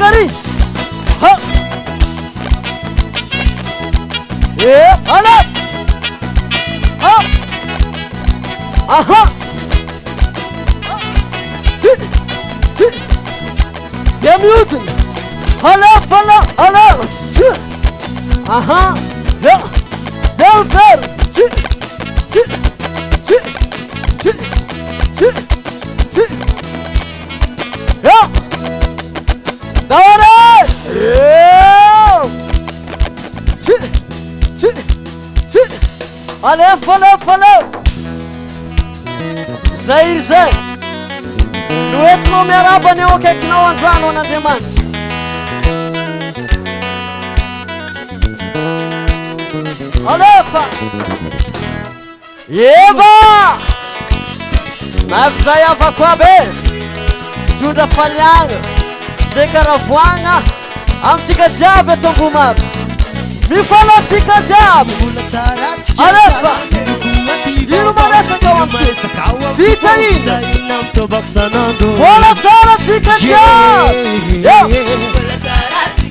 devagarinho. Olha. Aham. É miúdo. Olha, fala, olha. Aham. Deu zero. Da hora. Olha, falou. Zé. Não é que não me araba nem o que é que não andar no na demanda. Olha, Eva! Mas saiava com a B. Tudo falhando. De caravana. Am fica diabo tão fumado. Me fala fica diabo. Olha, e não merece que eu amo. Fica aí. Olha só, fica diabo.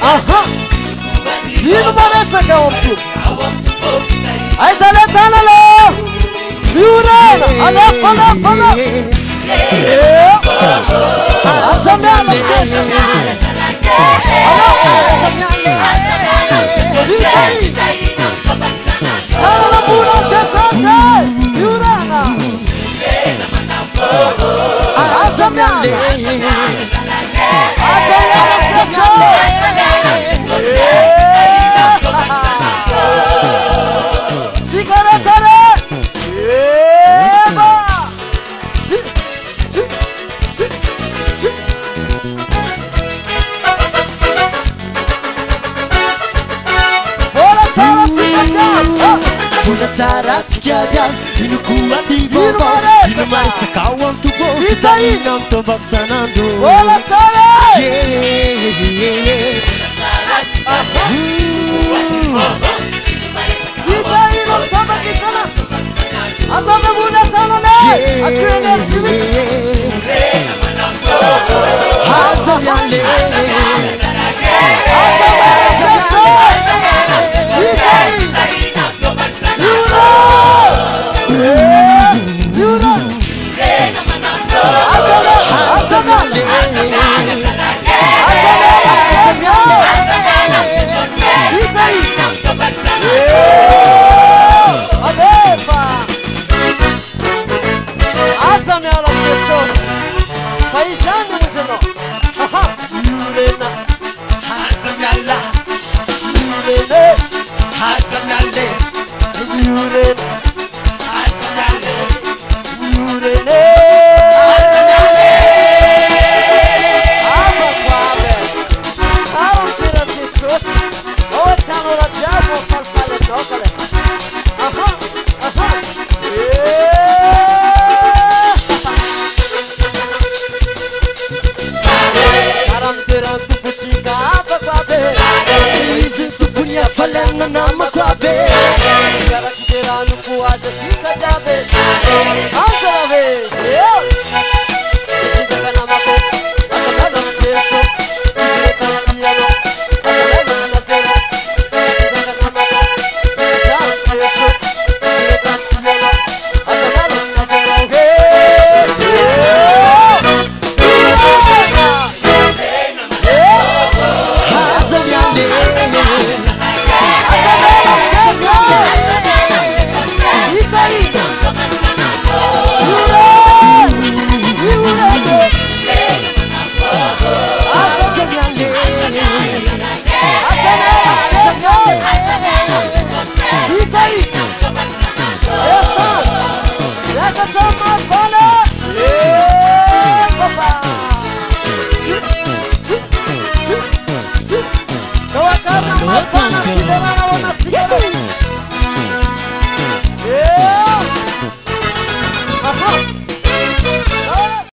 Aham. E não merece que eu amo. Aí sai letando lá. Miurana. Olha, fala. Asa minha notícia. Olha a pura notícia. Miurana. Asa minha notícia. Não tô vacinando. Olha só, fica aí, não tô vacinando. A toda mulher tá no meio. A sua energia. Asa minha lei. Fica aí. Asa minha las pessoas. Paisano muito não. Yurena. Asa minha lá. Yurena. Asa minha lei. Yurena.